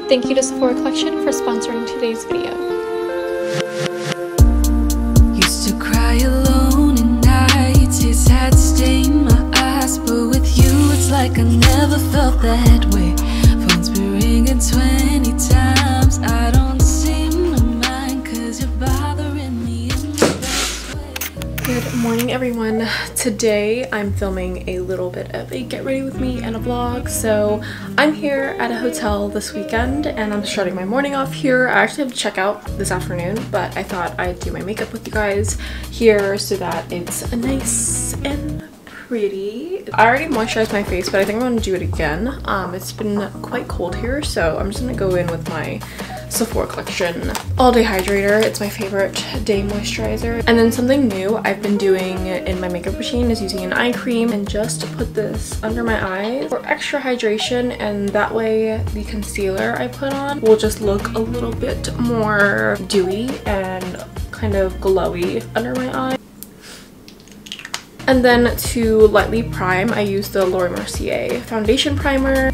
Thank you to Sephora Collection for sponsoring today's video. Used to cry alone at night, tears had stained my eyes, but with you it's like I never felt that way. Phone's been ringing 20 times, I don't seem to mind, 'cause you're bothering me in the best way. Good morning, everyone. Today I'm filming a little bit of a get ready with me and a vlog. So I'm here at a hotel this weekend and I'm starting my morning off here. I actually have to check out this afternoon, but I thought I'd do my makeup with you guys here so that it's nice and pretty. I already moisturized my face, but I think I'm gonna do it again. It's been quite cold here, so I'm just gonna go in with my Sephora Collection All Day Hydrator. It's my favorite day moisturizer. And then something new I've been doing in my makeup routine is using an eye cream and just put this under my eyes for extra hydration, and that way the concealer I put on will just look a little bit more dewy and kind of glowy under my eye. And then to lightly prime, I use the Laura Mercier foundation primer.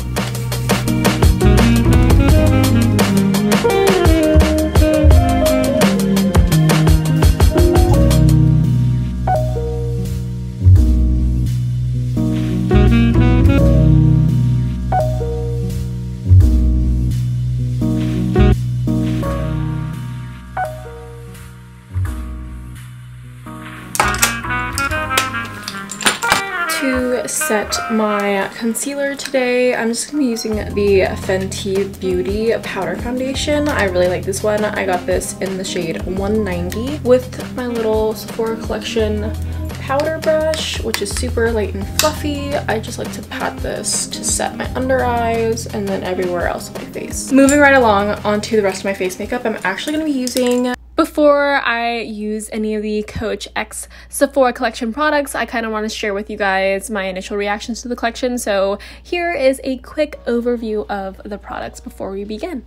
To set my concealer today, I'm just gonna be using the Fenty Beauty powder foundation. I really like this one. I got this in the shade 190 with my little Sephora Collection powder brush, which is super light and fluffy. I just like to pat this to set my under eyes and then everywhere else on my face. Moving right along onto the rest of my face makeup, I'm actually gonna be using, before I use any of the 𝐋𝐄𝐏 Sephora Collection products, I kind of want to share with you guys my initial reactions to the collection. So here is a quick overview of the products before we begin.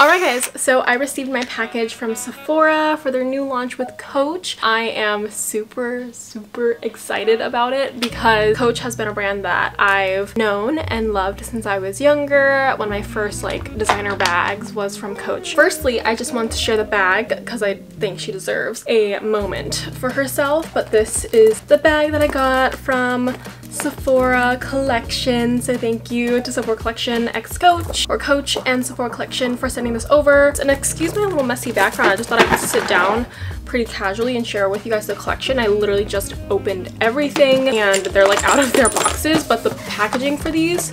Alright guys, so I received my package from Sephora for their new launch with 𝐋𝐄𝐏. I am super excited about it because 𝐋𝐄𝐏 has been a brand that I've known and loved since I was younger. One of my first designer bags was from 𝐋𝐿. Firstly, I just want to share the bag because I think she deserves a moment for herself, but this is the bag that I got from Sephora Collection. So thank you to Sephora Collection 𝐋𝐿 or 𝐋𝐿 and Sephora Collection for sending this over. And excuse my little messy background, I just thought I could sit down pretty casually and share with you guys the collection. I literally just opened everything and they're out of their boxes, but the packaging for these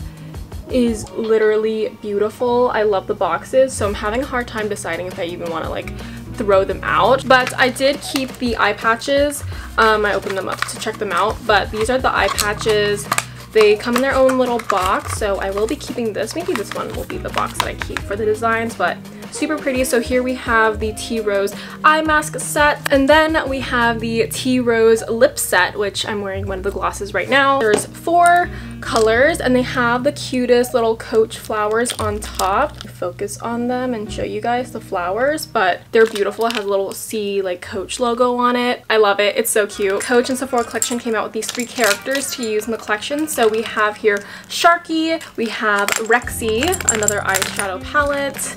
is literally beautiful. I love the boxes, so I'm having a hard time deciding if I even want to throw them out, but I did keep the eye patches. I opened them up to check them out, but these are the eye patches. They come in their own little box, so I will be keeping this. Maybe this one will be the box that I keep for the designs, but super pretty. So here we have the Tea Rose eye mask set, and then we have the Tea Rose lip set, which I'm wearing one of the glosses right now. There's 4 colors and they have the cutest little 𝐋𝐿 flowers on top. Focus on them and show you guys the flowers, but they're beautiful. It has a little C 𝐋𝐿 logo on it. I love it. It's so cute. 𝐋𝐿 and Sephora Collection came out with these 3 characters to use in the collection. So we have here Sharky, we have 𝐓𝐔𝐍𝐃𝐒, another eyeshadow palette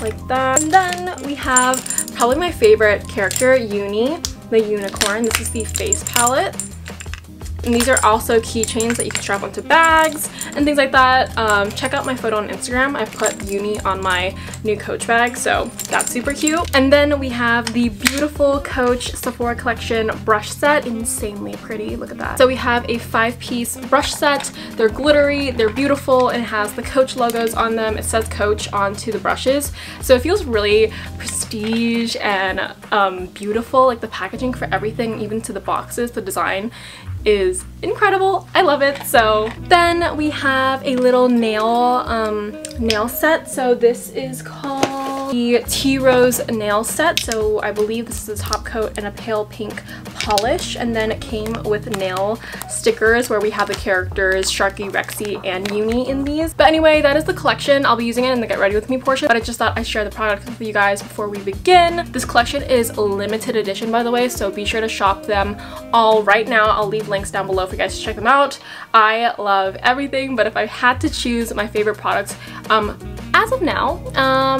like that, and then we have probably my favorite character, Uni, the unicorn. This is the face palette. And these are also keychains that you can strap onto bags and things like that. Check out my photo on Instagram. I put Uni on my new 𝐋𝐿 bag, so that's super cute. And then we have the beautiful 𝐋𝐿 Sephora Collection brush set. Insanely pretty, look at that. So we have a 5-piece brush set. They're glittery, they're beautiful, and it has the 𝐋𝐿 logos on them. It says 𝐋𝐿 onto the brushes. So it feels really prestige and beautiful. The packaging for everything, even to the boxes, the design is incredible. I love it. So then we have a little nail set. So this is called the Tea Rose nail set. So I believe this is a top coat and a pale pink polish, and then it came with nail stickers where we have the characters Sharky, 𝐓𝐿, and Uni in these. But anyway, that is the collection. I'll be using it in the get ready with me portion, but I just thought I'd share the product with you guys before we begin. This collection is limited edition, by the way, so be sure to shop them all right now. I'll leave links down below for you guys to check them out. I love everything, but if I had to choose my favorite products as of now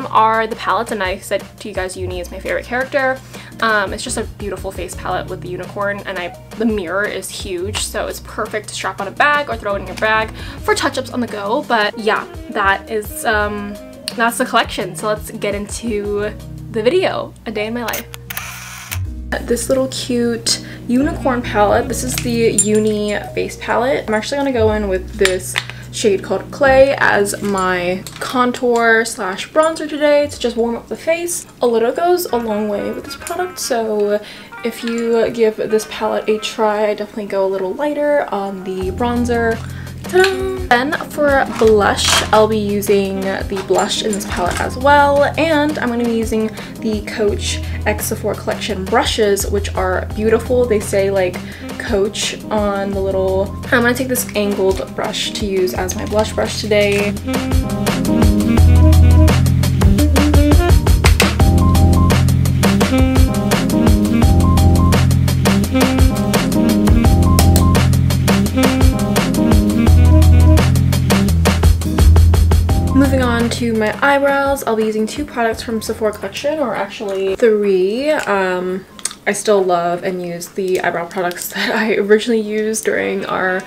are the palettes, and I said to you guys Uni is my favorite character. It's just a beautiful face palette with the unicorn, and the mirror is huge, so it's perfect to strap on a bag or throw it in your bag for touch-ups on the go. But yeah, that is that's the collection, so let's get into the video. A day in my life. This little cute unicorn palette. This is the Uni face palette. I'm actually gonna go in with this shade called 𝐋𝐿 as my contour slash bronzer today to just warm up the face. A little goes a long way with this product, so if you give this palette a try, I definitely go a little lighter on the bronzer. Then for blush, I'll be using the blush in this palette as well, and I'm going to be using the Coach X Sephora collection brushes, which are beautiful. They say like Coach on the little... I'm going to take this angled brush to use as my blush brush today. Moving on to my eyebrows, I'll be using 2 products from Sephora collection, or actually 3. I still love and use the eyebrow products that I originally used during our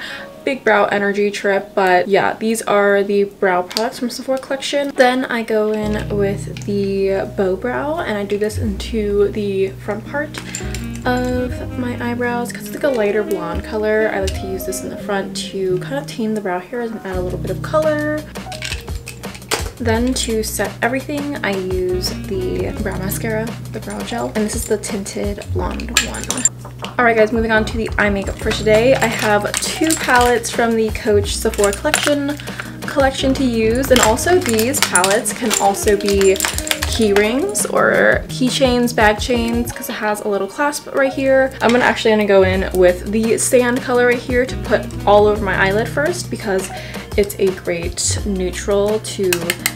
big brow energy trip, but yeah, these are the brow products from Sephora collection. Then I go in with the bow brow, and I do this into the front part of my eyebrows because it's like a lighter blonde color. I like to use this in the front to kind of tame the brow hairs and add a little bit of color. Then to set everything, I use the brow mascara, the brow gel, and this is the tinted blonde one. Alright guys, moving on to the eye makeup for today. I have 2 palettes from the Coach Sephora collection to use, and also these palettes can also be key rings or keychains, bag chains, because it has a little clasp right here. I'm actually gonna go in with the sand color right here to put all over my eyelid first, because it's a great neutral to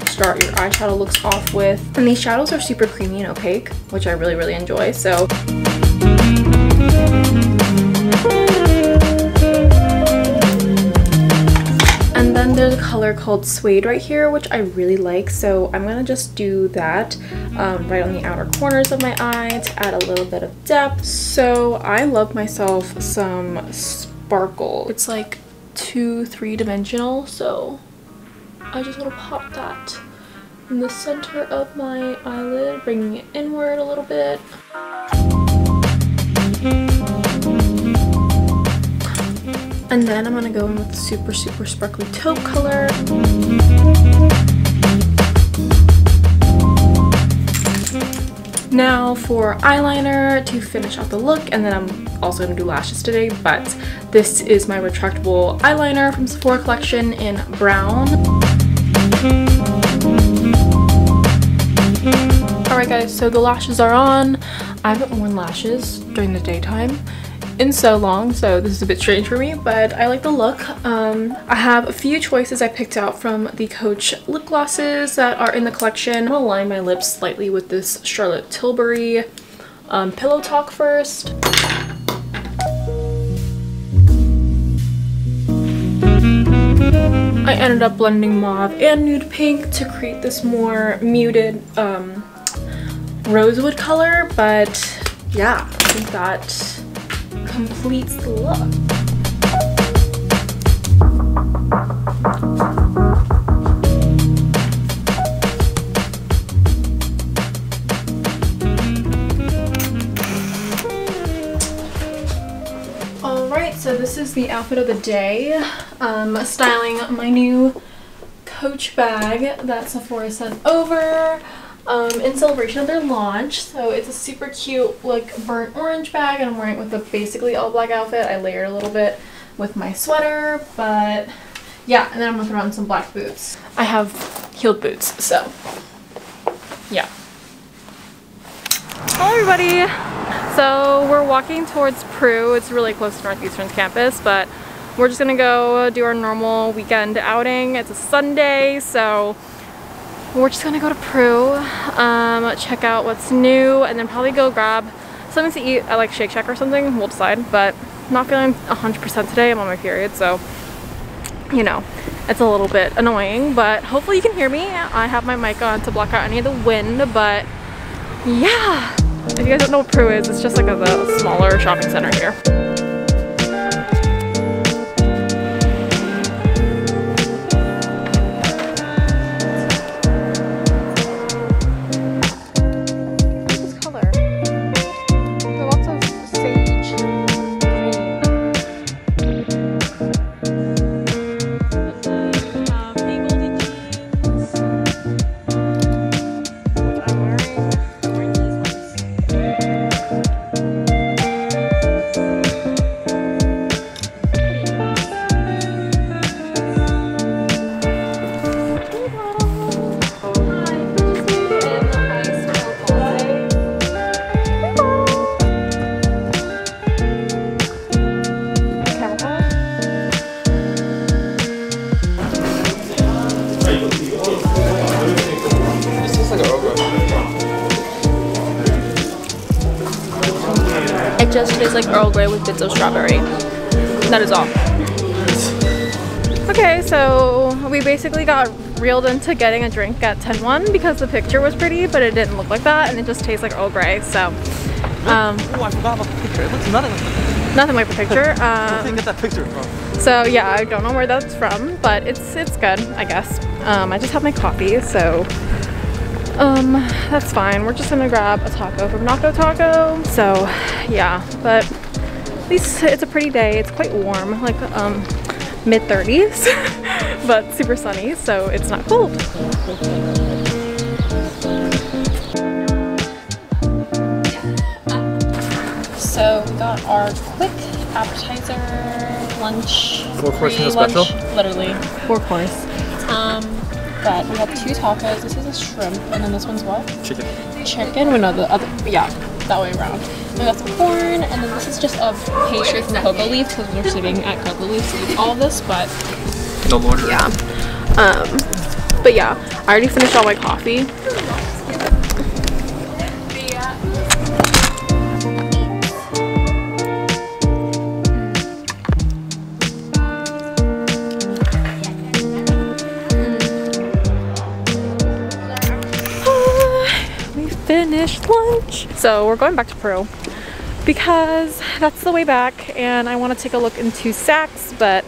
start your eyeshadow looks off with. And these shadows are super creamy and opaque, which I really enjoy, so. And then there's a color called Suede right here, which I really like, so I'm gonna just do that right on the outer corners of my eye to add a little bit of depth. So I love myself some sparkle. It's like 2-3 dimensional, so I just want to pop that in the center of my eyelid, bringing it inward a little bit. And then I'm going to go in with super sparkly taupe color. Now for eyeliner to finish out the look, and then I'm also going to do lashes today, but this is my retractable eyeliner from Sephora collection in brown. Alright guys, so the lashes are on. I haven't worn lashes during the daytime in so long, so this is a bit strange for me, but I like the look. I have a few choices I picked out from the Coach lip glosses that are in the collection. I'm gonna line my lips slightly with this Charlotte Tilbury Pillow Talk first. I ended up blending mauve and nude pink to create this more muted rosewood color, but yeah, I think that completes the look. Alright, so this is the outfit of the day. Styling my new Coach bag that Sephora sent over in celebration of their launch. So it's a super cute like burnt orange bag, and I'm wearing it with a basically all black outfit. I layered a little bit with my sweater, but yeah, and then I'm gonna throw on some black boots. I have heeled boots, so yeah. Hello everybody! So we're walking towards Pru. It's really close to Northeastern's campus, but we're just gonna go do our normal weekend outing. It's a Sunday, so we're just gonna go to Pru, check out what's new, and then probably go grab something to eat at like Shake Shack or something. We'll decide, but I'm not feeling 100% today. I'm on my period, so you know, it's a little bit annoying, but hopefully you can hear me. I have my mic on to block out any of the wind, but yeah. If you guys don't know what Prue is, it's just like a smaller shopping center here. It just tastes like Earl Grey with bits of strawberry. That is all. Okay, so we basically got reeled into getting a drink at 10-1 because the picture was pretty, but it didn't look like that, and it just tastes like Earl Grey. So, oh, I forgot about the picture. It looks nothing like the picture. Nothing like the picture. Where did you get that picture from? So yeah, I don't know where that's from, but it's good, I guess. I just have my coffee, so that's fine. We're just gonna grab a taco from 𝐋𝐄𝐏. So yeah, but at least it's a pretty day. It's quite warm, like mid-30s, but super sunny, so it's not cold. So we got our quick appetizer, lunch, 4-course meal special? Literally 4 course. But we have 2 tacos. This is a shrimp, and then this one's what? Chicken. Chicken? No, the other, yeah, that way around. We got some corn, and then this is just a pastry from Cocoa Leaf because we're sitting at Cocoa Leaf to eat all of this, but No longer. yeah. But yeah, I already finished all my coffee. Finished lunch. So we're going back to Prue because that's the way back, and I want to take a look into Saks, but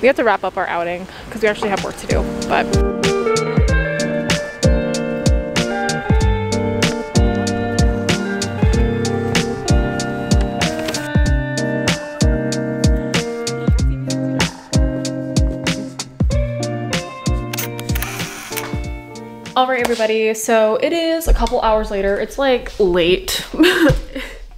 we have to wrap up our outing because we actually have work to do. But alright everybody, so it is a couple hours later. It's like late,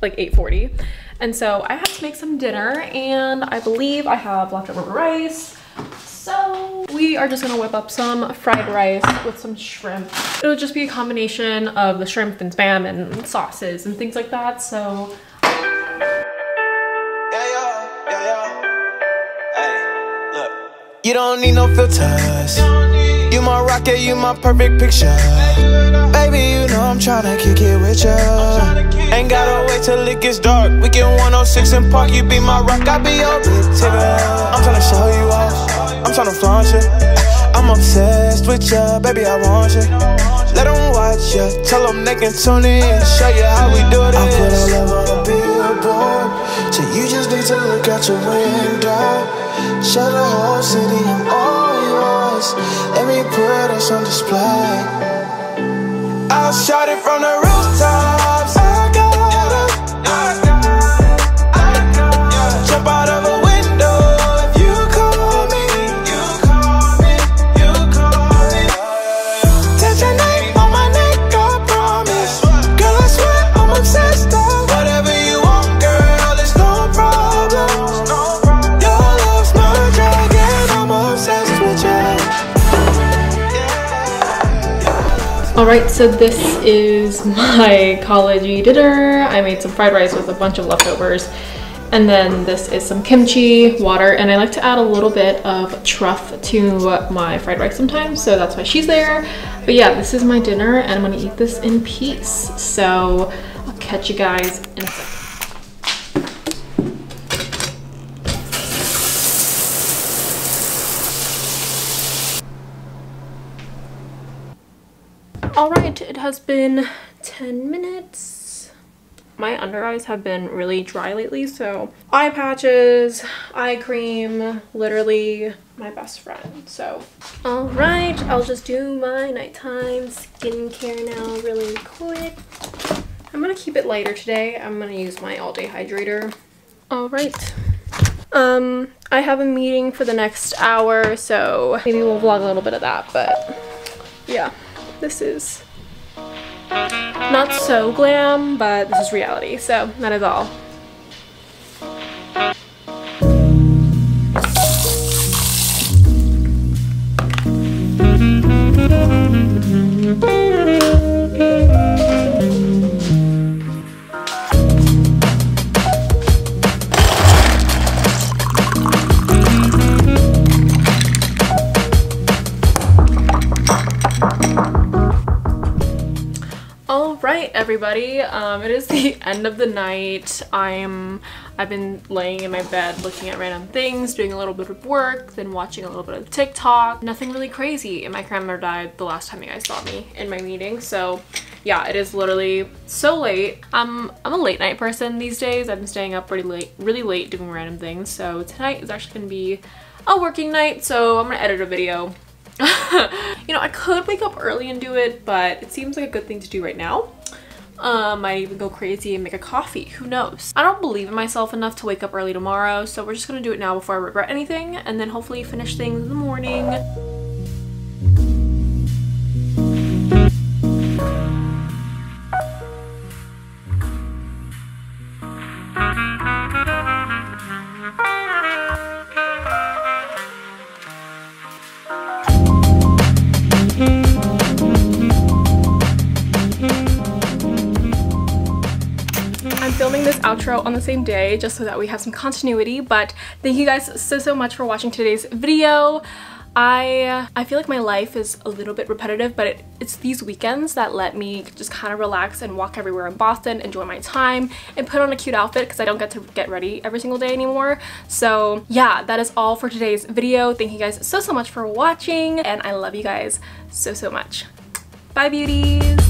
like 8:40. And so I have to make some dinner, and I believe I have leftover rice. So we are just gonna whip up some fried rice with some shrimp. It'll just be a combination of the shrimp and spam and sauces and things like that, so. Hey, look. You don't need no filters. You my rocket, you my perfect picture. Baby, you know I'm tryna kick it with ya. Ain't gotta wait till it gets dark. We get 106 and Park, you be my rock, I be your big ticket. I'm tryna show you off, I'm tryna flaunt you. I'm obsessed with ya, baby, I want you. Let them watch ya, tell them they can tune in, show you how we do this. I put our love on a billboard, so you just need to look out your window. Show the whole city I'm all yours. Let me put us on display. I'll shout it from the rooftops. I gotta jump out of a window. If you call me, you call me, you call me. Touch your name on my neck, I promise. Girl, I swear I'm obsessed. Whatever you want, girl, it's no problem. Your love's my drug and I'm obsessed with you. Alright, so this is my college dinner. I made some fried rice with a bunch of leftovers. And then this is some kimchi, water, and I like to add a little bit of truff to my fried rice sometimes, so that's why she's there. But yeah, this is my dinner, and I'm gonna eat this in peace. So I'll catch you guys in a second. All right, it has been 10 minutes. My under eyes have been really dry lately, so eye patches, eye cream, literally my best friend. So all right, I'll just do my nighttime skincare now really quick. I'm gonna keep it lighter today. I'm gonna use my all-day hydrator. All right. I have a meeting for the next hour, so maybe we'll vlog a little bit of that, but yeah, this is not so glam, but this is reality, so that is all. Alright everybody, it is the end of the night. I've been laying in my bed looking at random things, doing a little bit of work, then watching a little bit of TikTok. Nothing really crazy, and my grandmother died the last time you guys saw me in my meeting, so yeah, it is literally so late. I'm a late night person these days. I've been staying up really late doing random things, so tonight is actually gonna be a working night, so I'm gonna edit a video. You know, I could wake up early and do it, but it seems like a good thing to do right now. Might even go crazy and make a coffee, who knows. I don't believe in myself enough to wake up early tomorrow, so we're just gonna do it now before I regret anything, and then hopefully finish things in the morning. Filming this outro on the same day just so that we have some continuity, but thank you guys so much for watching today's video. I feel like my life is a little bit repetitive, but it's these weekends that let me just kind of relax and walk everywhere in Boston, enjoy my time, and put on a cute outfit because I don't get to get ready every single day anymore. So yeah, that is all for today's video. Thank you guys so much for watching, and I love you guys so much. Bye beauties!